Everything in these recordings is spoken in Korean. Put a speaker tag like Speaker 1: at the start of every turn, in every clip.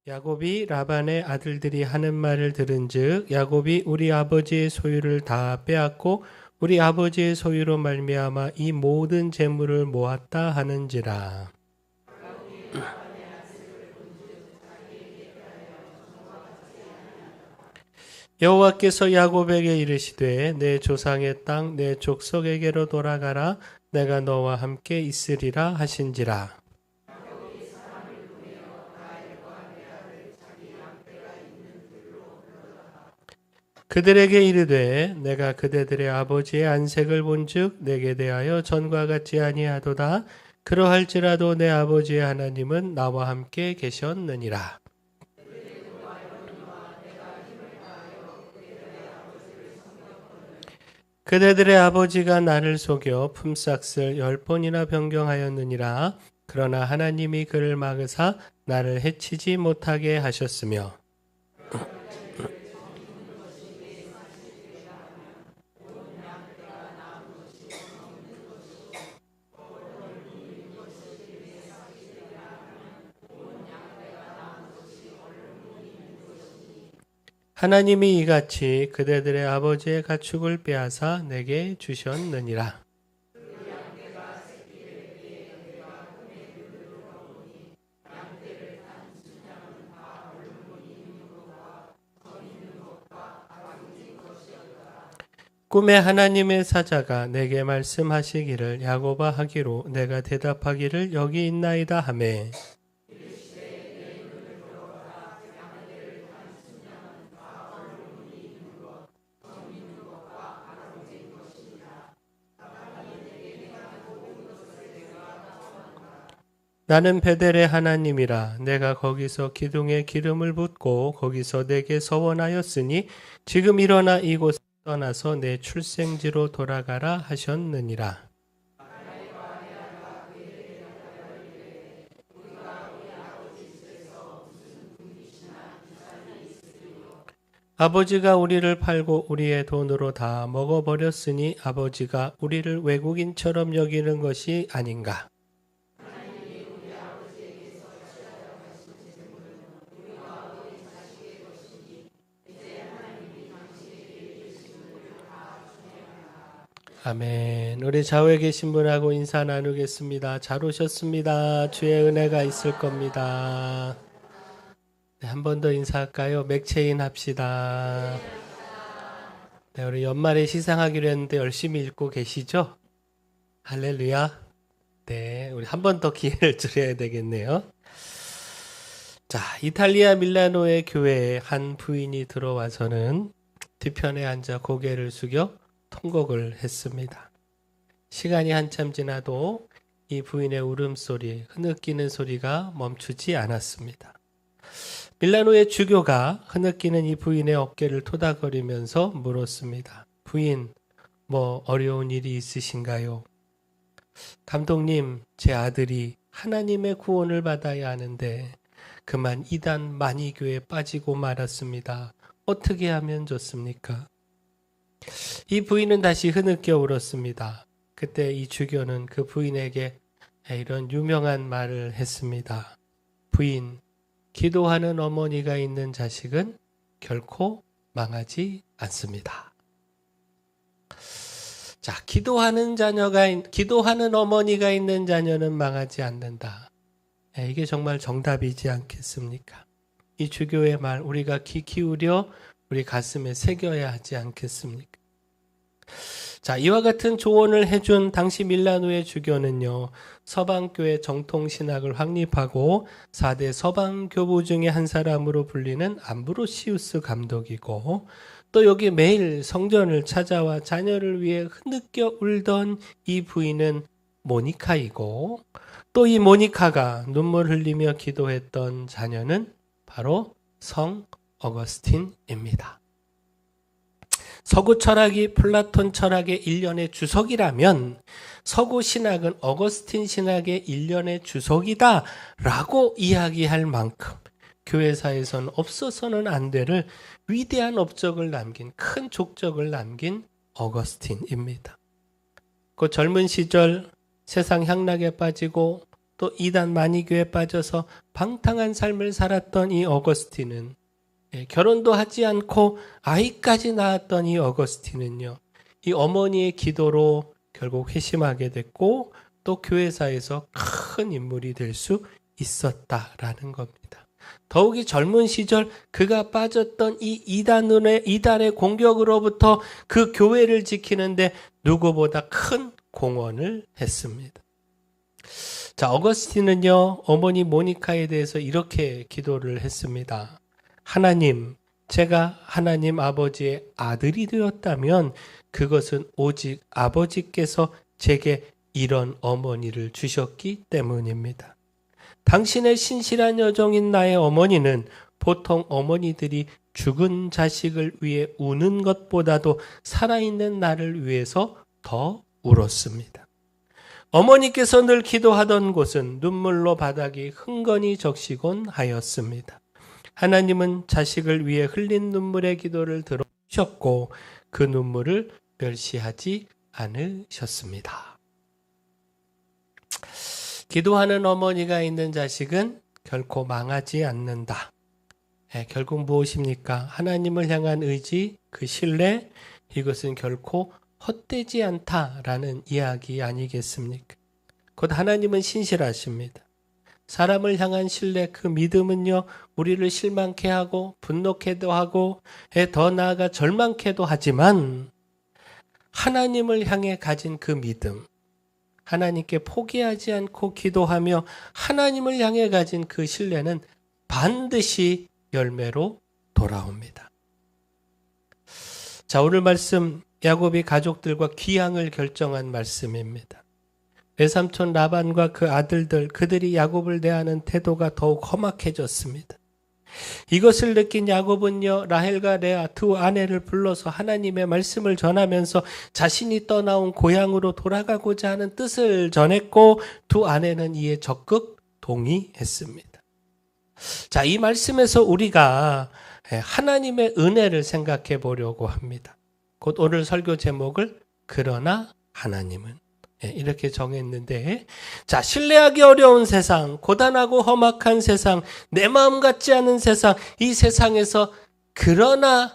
Speaker 1: 야곱이 라반의 아들들이 하는 말을 들은즉 야곱이 우리 아버지의 소유를 다 빼앗고 우리 아버지의 소유로 말미암아 이 모든 재물을 모았다 하는지라. 여호와께서 야곱에게 이르시되 내 조상의 땅 내 족속에게로 돌아가라 내가 너와 함께 있으리라 하신지라. 그들에게 이르되 내가 그대들의 아버지의 안색을 본즉 내게 대하여 전과 같지 아니하도다. 그러할지라도 내 아버지의 하나님은 나와 함께 계셨느니라. 그대들의 아버지가 나를 속여 품삯을 10번이나 변경하였느니라. 그러나 하나님이 그를 막으사 나를 해치지 못하게 하셨으며 하나님이 이같이 그대들의 아버지의 가축을 빼앗아 내게 주셨느니라. 꿈에 하나님의 사자가 내게 말씀하시기를 야곱아 하기로 내가 대답하기를 여기 있나이다 하매 나는 베델의 하나님이라 내가 거기서 기둥에 기름을 붓고 거기서 내게 서원하였으니 지금 일어나 이곳 떠나서 내 출생지로 돌아가라 하셨느니라. 아버지가 우리를 팔고 우리의 돈으로 다 먹어버렸으니 아버지가 우리를 외국인처럼 여기는 것이 아닌가. 아멘. 우리 좌우에 계신 분하고 인사 나누겠습니다. 잘 오셨습니다. 주의 은혜가 있을 겁니다. 네, 한 번 더 인사할까요? 맥체인 합시다. 네, 우리 연말에 시상하기로 했는데 열심히 읽고 계시죠? 할렐루야. 네, 우리 한 번 더 기회를 드려야 되겠네요. 자, 이탈리아 밀라노의 교회에 한 부인이 들어와서는 뒤편에 앉아 고개를 숙여 통곡을 했습니다. 시간이 한참 지나도 이 부인의 울음소리, 흐느끼는 소리가 멈추지 않았습니다. 밀라노의 주교가 흐느끼는 이 부인의 어깨를 토닥거리면서 물었습니다. 부인, 뭐 어려운 일이 있으신가요? 감독님, 제 아들이 하나님의 구원을 받아야 하는데 그만 이단 만이교에 빠지고 말았습니다. 어떻게 하면 좋습니까? 이 부인은 다시 흐느껴 울었습니다. 그때 이 주교는 그 부인에게 이런 유명한 말을 했습니다. 부인, 기도하는 어머니가 있는 자식은 결코 망하지 않습니다. 자, 기도하는 어머니가 있는 자녀는 망하지 않는다. 이게 정말 정답이지 않겠습니까? 이 주교의 말 우리가 귀 기울여 우리 가슴에 새겨야 하지 않겠습니까? 자, 이와 같은 조언을 해준 당시 밀라노의 주교는요, 서방교회 정통신학을 확립하고 4대 서방교부 중에 한 사람으로 불리는 암브로시우스 감독이고, 또 여기 매일 성전을 찾아와 자녀를 위해 흐느껴 울던 이 부인은 모니카이고, 또 이 모니카가 눈물 흘리며 기도했던 자녀는 바로 성 어거스틴입니다. 서구 철학이 플라톤 철학의 일련의 주석이라면 서구 신학은 어거스틴 신학의 일련의 주석이다 라고 이야기할 만큼 교회사에서는 없어서는 안 될 위대한 업적을 남긴, 큰 족적을 남긴 어거스틴입니다. 그 젊은 시절 세상 향락에 빠지고 또 이단 마니교에 빠져서 방탕한 삶을 살았던 이 어거스틴은 결혼도 하지 않고 아이까지 낳았던 이 어거스틴은요. 이 어머니의 기도로 결국 회심하게 됐고 또 교회사에서 큰 인물이 될 수 있었다라는 겁니다. 더욱이 젊은 시절 그가 빠졌던 이 이단의 공격으로부터 그 교회를 지키는데 누구보다 큰 공헌을 했습니다. 자, 어거스틴은요, 어머니 모니카에 대해서 이렇게 기도를 했습니다. 하나님, 제가 하나님 아버지의 아들이 되었다면 그것은 오직 아버지께서 제게 이런 어머니를 주셨기 때문입니다. 당신의 신실한 여종인 나의 어머니는 보통 어머니들이 죽은 자식을 위해 우는 것보다도 살아있는 나를 위해서 더 울었습니다. 어머니께서 늘 기도하던 곳은 눈물로 바닥이 흥건히 적시곤 하였습니다. 하나님은 자식을 위해 흘린 눈물의 기도를 들어주셨고 그 눈물을 멸시하지 않으셨습니다. 기도하는 어머니가 있는 자식은 결코 망하지 않는다. 결국 무엇입니까? 하나님을 향한 의지, 그 신뢰, 이것은 결코 헛되지 않다라는 이야기 아니겠습니까? 곧 하나님은 신실하십니다. 사람을 향한 신뢰, 그 믿음은요, 우리를 실망케 하고 분노케도 하고 더 나아가 절망케도 하지만 하나님을 향해 가진 그 믿음, 하나님께 포기하지 않고 기도하며 하나님을 향해 가진 그 신뢰는 반드시 열매로 돌아옵니다. 자, 오늘 말씀 야곱이 가족들과 귀향을 결정한 말씀입니다. 외삼촌 라반과 그 아들들, 그들이 야곱을 대하는 태도가 더욱 험악해졌습니다. 이것을 느낀 야곱은요, 라헬과 레아 두 아내를 불러서 하나님의 말씀을 전하면서 자신이 떠나온 고향으로 돌아가고자 하는 뜻을 전했고 두 아내는 이에 적극 동의했습니다. 자, 이 말씀에서 우리가 하나님의 은혜를 생각해 보려고 합니다. 곧 오늘 설교 제목을 그러나 하나님은 이렇게 정했는데, 자, 신뢰하기 어려운 세상, 고단하고 험악한 세상, 내 마음 같지 않은 세상, 이 세상에서 그러나의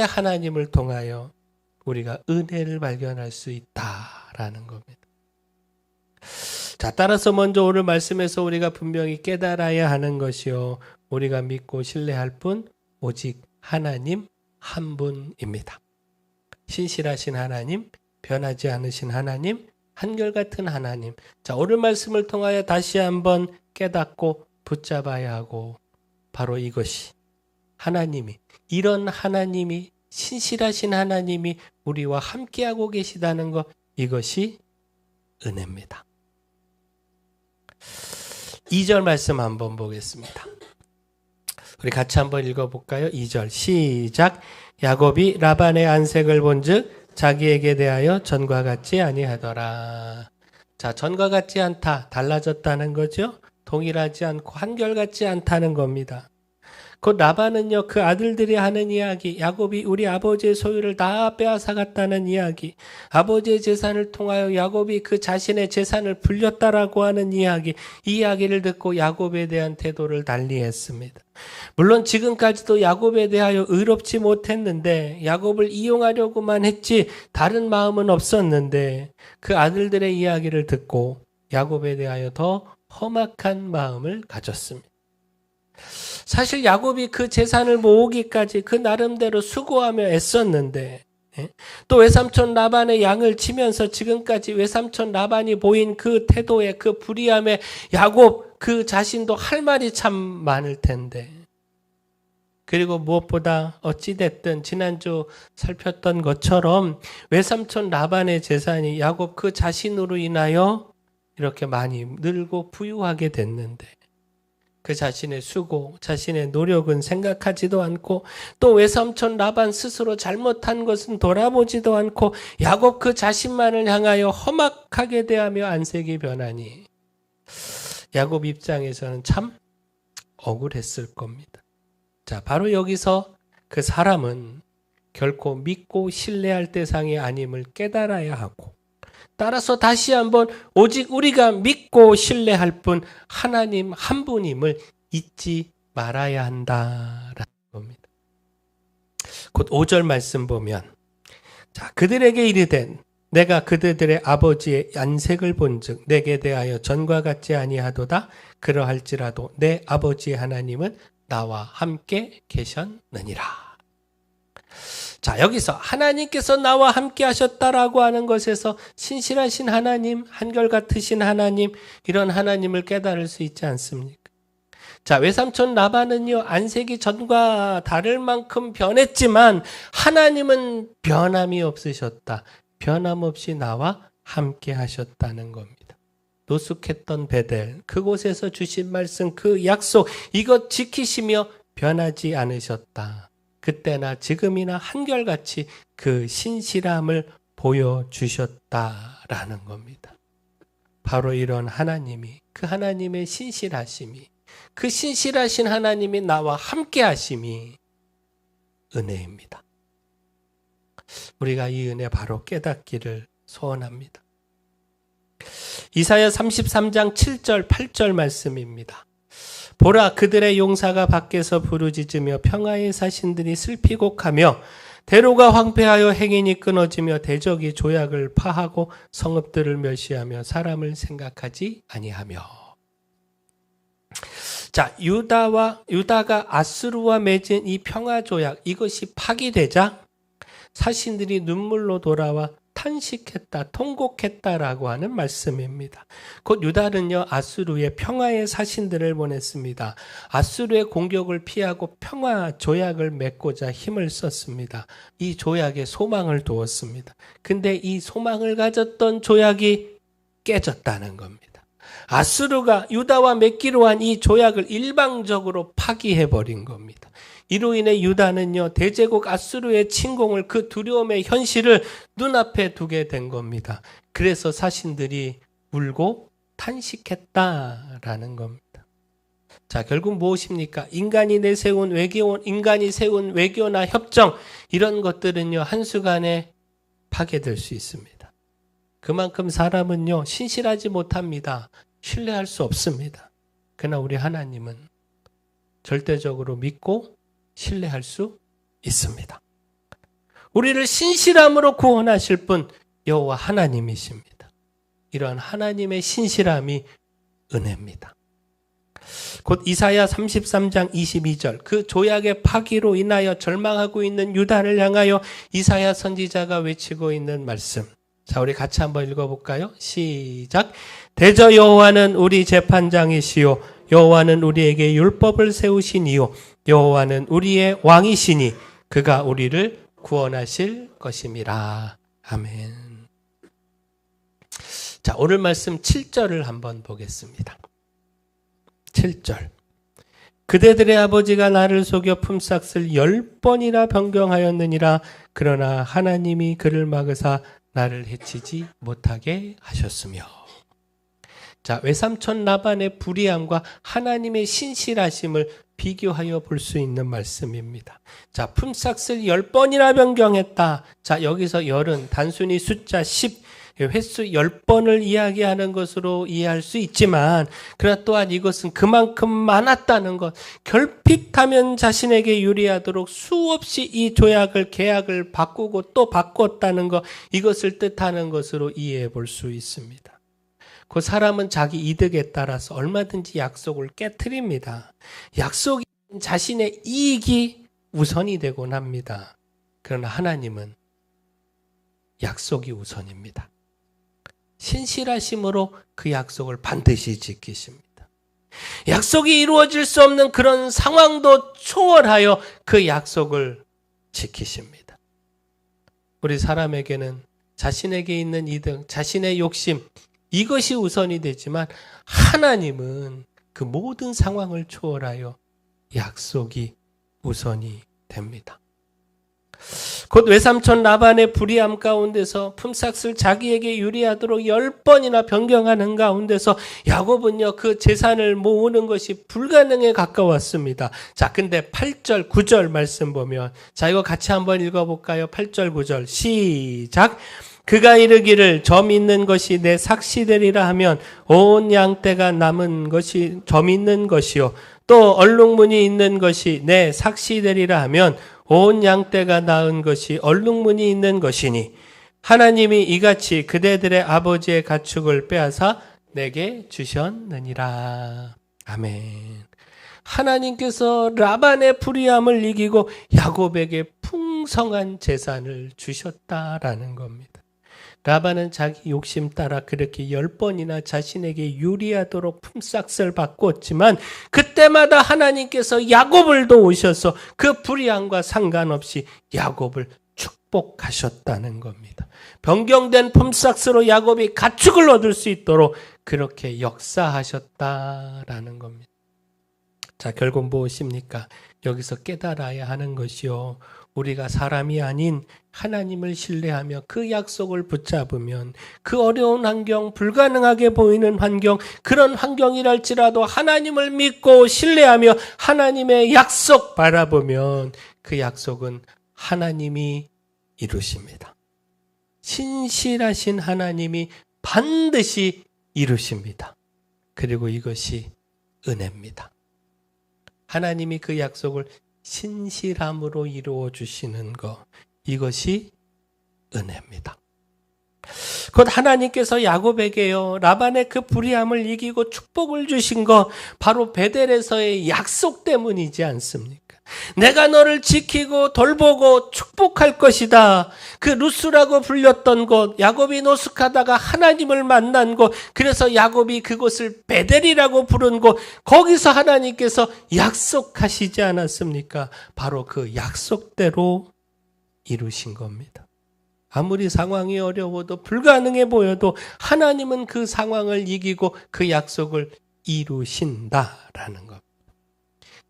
Speaker 1: 하나님을 통하여 우리가 은혜를 발견할 수 있다라는 겁니다. 자, 따라서 먼저 오늘 말씀에서 우리가 분명히 깨달아야 하는 것이요, 우리가 믿고 신뢰할 분 오직 하나님 한 분입니다. 신실하신 하나님, 변하지 않으신 하나님, 한결같은 하나님. 자, 오늘 말씀을 통하여 다시 한번 깨닫고 붙잡아야 하고, 바로 이것이 하나님이, 이런 하나님이, 신실하신 하나님이 우리와 함께하고 계시다는 것, 이것이 은혜입니다. 2절 말씀 한번 보겠습니다. 우리 같이 한번 읽어볼까요? 2절 시작. 야곱이 라반의 안색을 본즉 자기에게 대하여 전과 같지 아니하더라. 자, 전과 같지 않다, 달라졌다는 거죠. 동일하지 않고 한결같지 않다는 겁니다. 곧 라반은요, 그 아들들이 하는 이야기, 야곱이 우리 아버지의 소유를 다 빼앗아갔다는 이야기, 아버지의 재산을 통하여 야곱이 그 자신의 재산을 불렸다라고 하는 이야기, 이 이야기를 듣고 야곱에 대한 태도를 달리했습니다. 물론 지금까지도 야곱에 대하여 의롭지 못했는데, 야곱을 이용하려고만 했지 다른 마음은 없었는데, 그 아들들의 이야기를 듣고 야곱에 대하여 더 험악한 마음을 가졌습니다. 사실 야곱이 그 재산을 모으기까지 그 나름대로 수고하며 애썼는데, 또 외삼촌 라반의 양을 치면서 지금까지 외삼촌 라반이 보인 그 태도에, 그 불의함에 야곱 그 자신도 할 말이 참 많을 텐데, 그리고 무엇보다 어찌됐든 지난주 살폈던 것처럼 외삼촌 라반의 재산이 야곱 그 자신으로 인하여 이렇게 많이 늘고 부유하게 됐는데, 그 자신의 수고, 자신의 노력은 생각하지도 않고, 또 외삼촌 라반 스스로 잘못한 것은 돌아보지도 않고 야곱 그 자신만을 향하여 험악하게 대하며 안색이 변하니 야곱 입장에서는 참 억울했을 겁니다. 자, 바로 여기서 그 사람은 결코 믿고 신뢰할 대상이 아님을 깨달아야 하고, 따라서 다시 한번 오직 우리가 믿고 신뢰할 분 하나님 한 분임을 잊지 말아야 한다라는 겁니다. 곧 5절 말씀 보면 자, 그들에게 이르되 내가 그들의 아버지의 안색을 본즉 내게 대하여 전과 같지 아니하도다. 그러할지라도 내 아버지 하나님은 나와 함께 계셨느니라. 자, 여기서 하나님께서 나와 함께 하셨다라고 하는 것에서 신실하신 하나님, 한결같으신 하나님, 이런 하나님을 깨달을 수 있지 않습니까? 자, 외삼촌 라반은요, 안색이 전과 다를 만큼 변했지만 하나님은 변함이 없으셨다. 변함없이 나와 함께 하셨다는 겁니다. 노숙했던 베델, 그곳에서 주신 말씀, 그 약속, 이것 지키시며 변하지 않으셨다. 그때나 지금이나 한결같이 그 신실함을 보여주셨다라는 겁니다. 바로 이런 하나님이, 그 하나님의 신실하심이, 그 신실하신 하나님이 나와 함께 하심이 은혜입니다. 우리가 이 은혜 바로 깨닫기를 소원합니다. 이사야 33장 7절 8절 말씀입니다. 보라, 그들의 용사가 밖에서 부르짖으며 평화의 사신들이 슬피곡하며 대로가 황폐하여 행인이 끊어지며 대적이 조약을 파하고 성읍들을 멸시하며 사람을 생각하지 아니하며. 자, 유다가 아수르와 맺은 이 평화 조약, 이것이 파기되자 사신들이 눈물로 돌아와 탄식했다, 통곡했다라고 하는 말씀입니다. 곧 유다는요, 아수르의 평화의 사신들을 보냈습니다. 아수르의 공격을 피하고 평화 조약을 맺고자 힘을 썼습니다. 이 조약에 소망을 두었습니다. 근데 이 소망을 가졌던 조약이 깨졌다는 겁니다. 아수르가 유다와 맺기로 한 이 조약을 일방적으로 파기해버린 겁니다. 이로 인해 유다는요, 대제국 아수르의 침공을, 그 두려움의 현실을 눈앞에 두게 된 겁니다. 그래서 사신들이 울고 탄식했다라는 겁니다. 자, 결국 무엇입니까? 인간이 세운 외교나 협정, 이런 것들은요, 한순간에 파괴될 수 있습니다. 그만큼 사람은요, 신실하지 못합니다. 신뢰할 수 없습니다. 그러나 우리 하나님은 절대적으로 믿고 신뢰할 수 있습니다. 우리를 신실함으로 구원하실 분 여호와 하나님이십니다. 이러한 하나님의 신실함이 은혜입니다. 곧 이사야 33장 22절, 그 조약의 파기로 인하여 절망하고 있는 유다를 향하여 이사야 선지자가 외치고 있는 말씀. 자, 우리 같이 한번 읽어볼까요? 시작. 대저 여호와는 우리 재판장이시요 여호와는 우리에게 율법을 세우시니요 여호와는 우리의 왕이시니 그가 우리를 구원하실 것임이라. 아멘. 자, 오늘 말씀 7절을 한번 보겠습니다. 7절. 그대들의 아버지가 나를 속여 품삯을 10번이나 변경하였느니라. 그러나 하나님이 그를 막으사 나를 해치지 못하게 하셨으며. 자, 외삼촌 라반의 불의함과 하나님의 신실하심을 비교하여 볼 수 있는 말씀입니다. 자, 품삯을 10번이나 변경했다. 자, 여기서 열은 단순히 숫자 10, 횟수 10번을 이야기하는 것으로 이해할 수 있지만, 그러나 또한 이것은 그만큼 많았다는 것, 결핍하면 자신에게 유리하도록 수없이 이 계약을 바꾸고 또 바꿨다는 것, 이것을 뜻하는 것으로 이해해 볼 수 있습니다. 그 사람은 자기 이득에 따라서 얼마든지 약속을 깨트립니다. 약속이 자신의 이익이 우선이 되곤 합니다. 그러나 하나님은 약속이 우선입니다. 신실하심으로 그 약속을 반드시 지키십니다. 약속이 이루어질 수 없는 그런 상황도 초월하여 그 약속을 지키십니다. 우리 사람에게는 자신에게 있는 이득, 자신의 욕심, 이것이 우선이 되지만 하나님은 그 모든 상황을 초월하여 약속이 우선이 됩니다. 곧 외삼촌 라반의 불의함 가운데서 품삯을 자기에게 유리하도록 10번이나 변경하는 가운데서 야곱은요, 그 재산을 모으는 것이 불가능에 가까웠습니다. 자, 근데 8절, 9절 말씀 보면, 자, 이거 같이 한번 읽어볼까요? 8절, 9절 시작. 그가 이르기를 점 있는 것이 내 삭시되리라 하면 온 양떼가 남은 것이 점 있는 것이요 또 얼룩무늬 있는 것이 내 삭시되리라 하면 온 양떼가 낳은 것이 얼룩무늬 있는 것이니 하나님이 이같이 그대들의 아버지의 가축을 빼앗아 내게 주셨느니라. 아멘. 하나님께서 라반의 불의함을 이기고 야곱에게 풍성한 재산을 주셨다라는 겁니다. 라반은 자기 욕심 따라 그렇게 10번이나 자신에게 유리하도록 품삯을 바꿨지만 그때마다 하나님께서 야곱을 도우셔서 그 불의함과 상관없이 야곱을 축복하셨다는 겁니다. 변경된 품삯으로 야곱이 가축을 얻을 수 있도록 그렇게 역사하셨다라는 겁니다. 자, 결국 무엇입니까? 여기서 깨달아야 하는 것이요. 우리가 사람이 아닌 하나님을 신뢰하며 그 약속을 붙잡으면 그 어려운 환경, 불가능하게 보이는 환경, 그런 환경이랄지라도 하나님을 믿고 신뢰하며 하나님의 약속 바라보면 그 약속은 하나님이 이루십니다. 신실하신 하나님이 반드시 이루십니다. 그리고 이것이 은혜입니다. 하나님이 그 약속을 신실함으로 이루어 주시는 것, 이것이 은혜입니다. 곧 하나님께서 야곱에게요, 라반의 그 불의함을 이기고 축복을 주신 것, 바로 베델에서의 약속 때문이지 않습니까? 내가 너를 지키고 돌보고 축복할 것이다. 그 루스라고 불렸던 곳, 야곱이 노숙하다가 하나님을 만난 곳, 그래서 야곱이 그곳을 베델이라고 부른 곳, 거기서 하나님께서 약속하시지 않았습니까? 바로 그 약속대로 이루신 겁니다. 아무리 상황이 어려워도 불가능해 보여도 하나님은 그 상황을 이기고 그 약속을 이루신다라는 겁니다.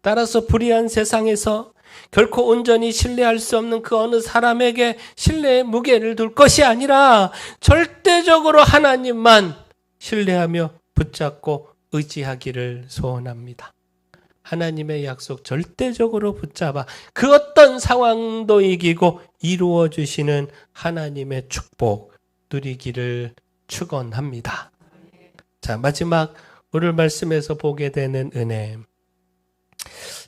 Speaker 1: 따라서 불의한 세상에서 결코 온전히 신뢰할 수 없는 그 어느 사람에게 신뢰의 무게를 둘 것이 아니라 절대적으로 하나님만 신뢰하며 붙잡고 의지하기를 소원합니다. 하나님의 약속 절대적으로 붙잡아 그 어떤 상황도 이기고 이루어 주시는 하나님의 축복 누리기를 축원합니다. 자, 마지막 오늘 말씀에서 보게 되는 은혜.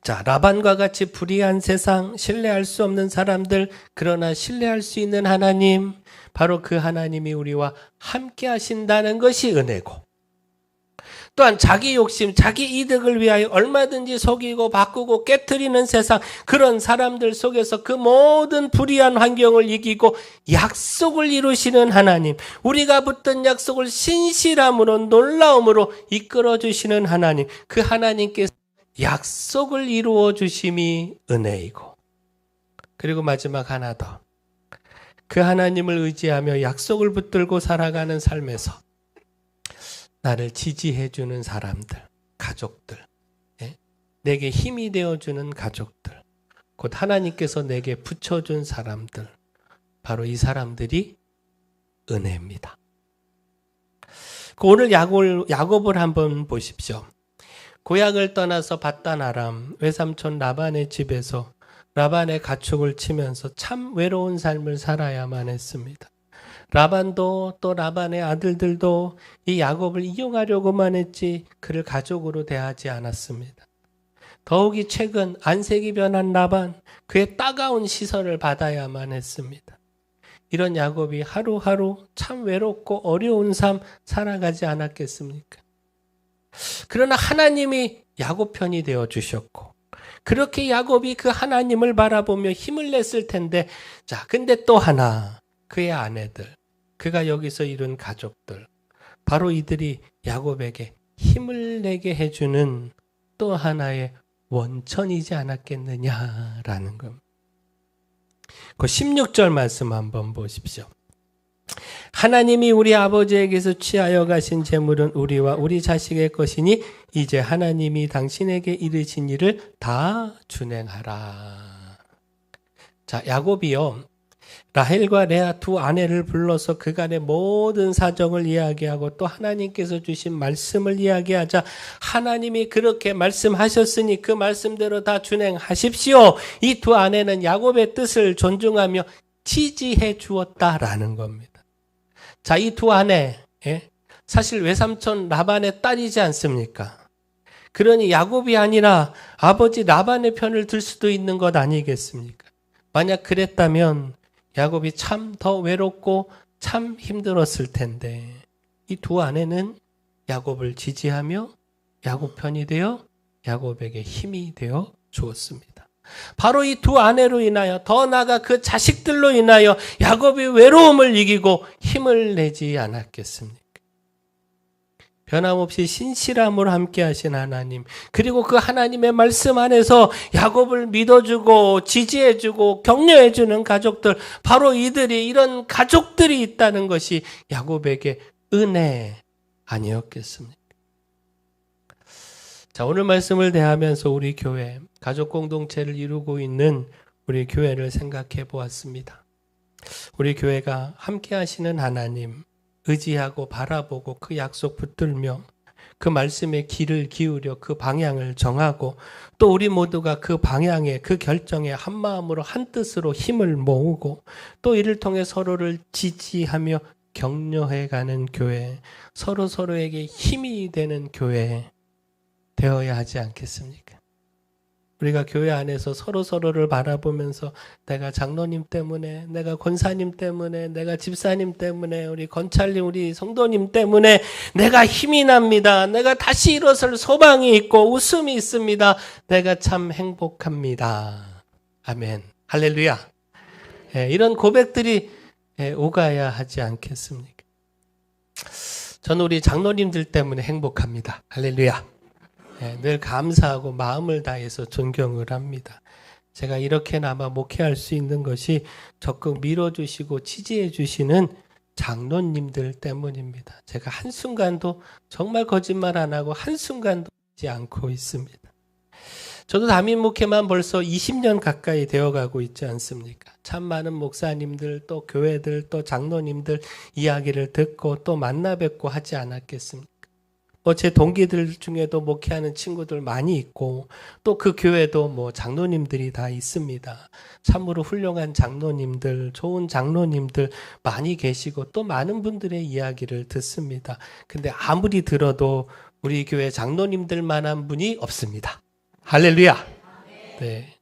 Speaker 1: 자, 라반과 같이 불의한 세상, 신뢰할 수 없는 사람들, 그러나 신뢰할 수 있는 하나님, 바로 그 하나님이 우리와 함께 하신다는 것이 은혜고, 또한 자기 욕심, 자기 이득을 위하여 얼마든지 속이고 바꾸고 깨트리는 세상, 그런 사람들 속에서 그 모든 불의한 환경을 이기고 약속을 이루시는 하나님, 우리가 붙든 약속을 신실함으로 놀라움으로 이끌어 주시는 하나님, 그 하나님께서 약속을 이루어 주심이 은혜이고, 그리고 마지막 하나 더, 그 하나님을 의지하며 약속을 붙들고 살아가는 삶에서 나를 지지해 주는 사람들, 가족들, 내게 힘이 되어주는 가족들, 곧 하나님께서 내게 붙여준 사람들, 바로 이 사람들이 은혜입니다. 오늘 야곱을 한번 보십시오. 고향을 떠나서 밧단 아람 외삼촌 라반의 집에서 라반의 가축을 치면서 참 외로운 삶을 살아야만 했습니다. 라반도 또 라반의 아들들도 이 야곱을 이용하려고만 했지 그를 가족으로 대하지 않았습니다. 더욱이 최근 안색이 변한 라반, 그의 따가운 시선을 받아야만 했습니다. 이런 야곱이 하루하루 참 외롭고 어려운 삶 살아가지 않았겠습니까? 그러나 하나님이 야곱 편이 되어주셨고, 그렇게 야곱이 그 하나님을 바라보며 힘을 냈을 텐데, 자, 근데 또 하나, 그의 아내들, 그가 여기서 이룬 가족들, 바로 이들이 야곱에게 힘을 내게 해주는 또 하나의 원천이지 않았겠느냐라는 겁니다. 그 16절 말씀 한번 보십시오. 하나님이 우리 아버지에게서 취하여 가신 재물은 우리와 우리 자식의 것이니 이제 하나님이 당신에게 이르신 일을 다 준행하라. 자, 야곱이요, 라헬과 레아 두 아내를 불러서 그간의 모든 사정을 이야기하고 또 하나님께서 주신 말씀을 이야기하자 하나님이 그렇게 말씀하셨으니 그 말씀대로 다 준행하십시오. 이 두 아내는 야곱의 뜻을 존중하며 지지해 주었다라는 겁니다. 자, 이 두 아내, 사실 외삼촌 라반의 딸이지 않습니까? 그러니 야곱이 아니라 아버지 라반의 편을 들 수도 있는 것 아니겠습니까? 만약 그랬다면 야곱이 참 더 외롭고 참 힘들었을 텐데 이 두 아내는 야곱을 지지하며 야곱 편이 되어 야곱에게 힘이 되어 주었습니다. 바로 이 두 아내로 인하여 더 나아가 그 자식들로 인하여 야곱이 외로움을 이기고 힘을 내지 않았겠습니까? 변함없이 신실함으로 함께 하신 하나님, 그리고 그 하나님의 말씀 안에서 야곱을 믿어주고 지지해주고 격려해주는 가족들, 바로 이런 가족들이 있다는 것이 야곱에게 은혜 아니었겠습니까? 자, 오늘 말씀을 대하면서 우리 교회, 가족 공동체를 이루고 있는 우리 교회를 생각해 보았습니다. 우리 교회가 함께 하시는 하나님, 의지하고 바라보고 그 약속 붙들며 그 말씀에 귀를 기울여 그 방향을 정하고 또 우리 모두가 그 방향에 그 결정에 한 마음으로 한 뜻으로 힘을 모으고 또 이를 통해 서로를 지지하며 격려해가는 교회, 서로에게 힘이 되는 교회 되어야 하지 않겠습니까? 우리가 교회 안에서 서로를 바라보면서 내가 장로님 때문에, 내가 권사님 때문에, 내가 집사님 때문에, 우리 권찰님, 우리 성도님 때문에 내가 힘이 납니다. 내가 다시 일어설 소망이 있고 웃음이 있습니다. 내가 참 행복합니다. 아멘. 할렐루야. 이런 고백들이 오가야 하지 않겠습니까? 저는 우리 장로님들 때문에 행복합니다. 할렐루야. 늘 감사하고 마음을 다해서 존경을 합니다. 제가 이렇게나마 목회할 수 있는 것이 적극 밀어주시고 지지해 주시는 장로님들 때문입니다. 제가 한순간도 정말 거짓말 안 하고 한순간도 하지 않고 있습니다. 저도 담임 목회만 벌써 20년 가까이 되어가고 있지 않습니까? 참 많은 목사님들 또 교회들 또 장로님들 이야기를 듣고 또 만나 뵙고 하지 않았겠습니까? 제 동기들 중에도 목회하는 친구들 많이 있고 또 그 교회도 장로님들이 다 있습니다. 참으로 훌륭한 장로님들, 좋은 장로님들 많이 계시고 또 많은 분들의 이야기를 듣습니다. 근데 아무리 들어도 우리 교회 장로님들만한 분이 없습니다. 할렐루야. 네.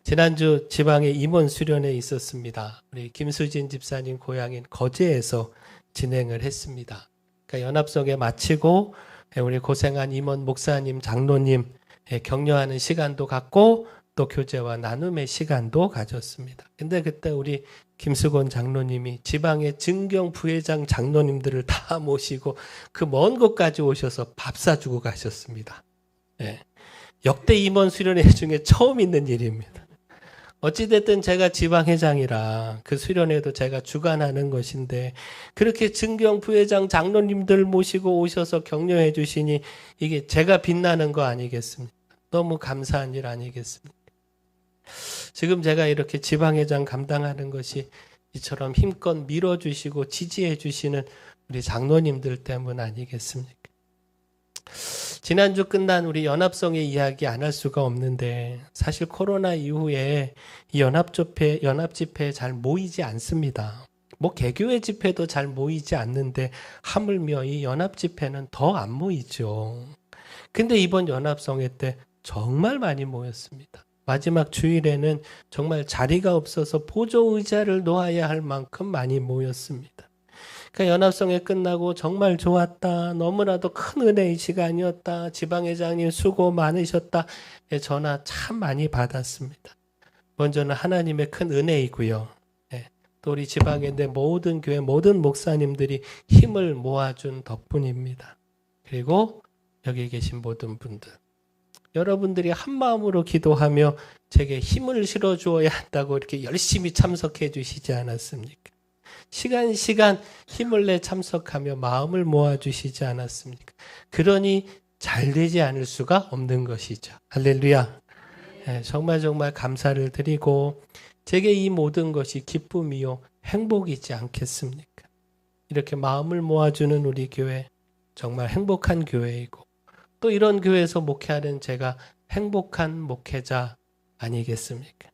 Speaker 1: 지난주 지방에 임원 수련회 있었습니다. 우리 김수진 집사님 고향인 거제에서 진행을 했습니다. 그러니까 연합성에 마치고 우리 고생한 임원 목사님, 장로님 격려하는 시간도 갖고 또 교제와 나눔의 시간도 가졌습니다. 근데 그때 우리 김수곤 장로님이 지방의 증경 부회장 장로님들을 다 모시고 그 먼 곳까지 오셔서 밥 사주고 가셨습니다. 역대 임원 수련회 중에 처음 있는 일입니다. 어찌됐든 제가 지방회장이라 그 수련회도 제가 주관하는 것인데 그렇게 증경 부회장 장로님들 모시고 오셔서 격려해 주시니 이게 제가 빛나는 거 아니겠습니까? 너무 감사한 일 아니겠습니까? 지금 제가 이렇게 지방회장 감당하는 것이 이처럼 힘껏 밀어주시고 지지해 주시는 우리 장로님들 때문 아니겠습니까? 지난주 끝난 우리 연합성의 이야기 안 할 수가 없는데 사실 코로나 이후에 이 연합집회에 잘 모이지 않습니다. 개교회 집회도 잘 모이지 않는데 하물며 이 연합집회는 더 안 모이죠. 근데 이번 연합성회 때 정말 많이 모였습니다. 마지막 주일에는 정말 자리가 없어서 보조의자를 놓아야 할 만큼 많이 모였습니다. 그러니까 연합성회 끝나고 정말 좋았다. 너무나도 큰 은혜의 시간이었다. 지방회장님 수고 많으셨다. 전화 참 많이 받았습니다. 먼저는 하나님의 큰 은혜이고요. 또 우리 지방의 내 모든 교회 모든 목사님들이 힘을 모아준 덕분입니다. 그리고 여기 계신 모든 분들. 여러분들이 한 마음으로 기도하며 제게 힘을 실어주어야 한다고 이렇게 열심히 참석해 주시지 않았습니까? 시간 힘을 내 참석하며 마음을 모아주시지 않았습니까? 그러니 잘 되지 않을 수가 없는 것이죠. 할렐루야. 정말 감사를 드리고 제게 이 모든 것이 기쁨이요 행복이지 않겠습니까? 이렇게 마음을 모아주는 우리 교회 정말 행복한 교회이고 또 이런 교회에서 목회하는 제가 행복한 목회자 아니겠습니까?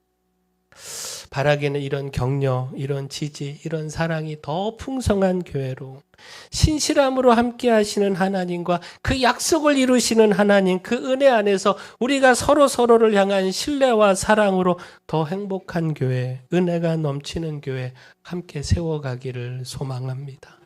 Speaker 1: 바라기는 이런 격려, 이런 지지, 이런 사랑이 더 풍성한 교회로 신실함으로 함께 하시는 하나님과 그 약속을 이루시는 하나님, 그 은혜 안에서 우리가 서로를 향한 신뢰와 사랑으로 더 행복한 교회, 은혜가 넘치는 교회 함께 세워가기를 소망합니다.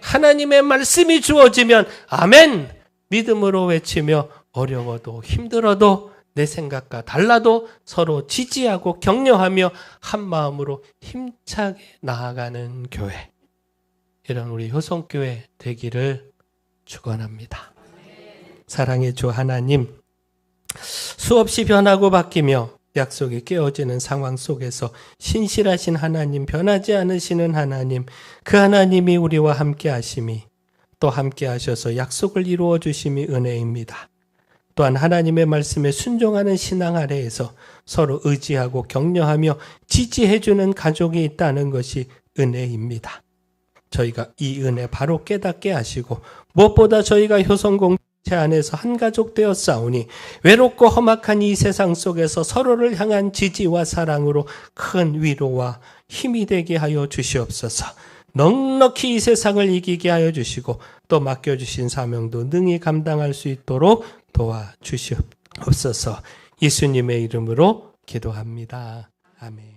Speaker 1: 하나님의 말씀이 주어지면 아멘! 믿음으로 외치며 어려워도 힘들어도 내 생각과 달라도 서로 지지하고 격려하며 한 마음으로 힘차게 나아가는 교회. 이런 우리 효성교회 되기를 축원합니다. 사랑의 주 하나님, 수없이 변하고 바뀌며 약속이 깨어지는 상황 속에서 신실하신 하나님, 변하지 않으시는 하나님, 그 하나님이 우리와 함께 하심이 또 함께 하셔서 약속을 이루어 주심이 은혜입니다. 또한 하나님의 말씀에 순종하는 신앙 아래에서 서로 의지하고 격려하며 지지해주는 가족이 있다는 것이 은혜입니다. 저희가 이 은혜 바로 깨닫게 하시고 무엇보다 저희가 효성공동체 안에서 한 가족 되어 싸우니 외롭고 험악한 이 세상 속에서 서로를 향한 지지와 사랑으로 큰 위로와 힘이 되게 하여 주시옵소서. 넉넉히 이 세상을 이기게 하여 주시고 또 맡겨주신 사명도 능히 감당할 수 있도록 도와주시옵소서. 예수님의 이름으로 기도합니다. 아멘.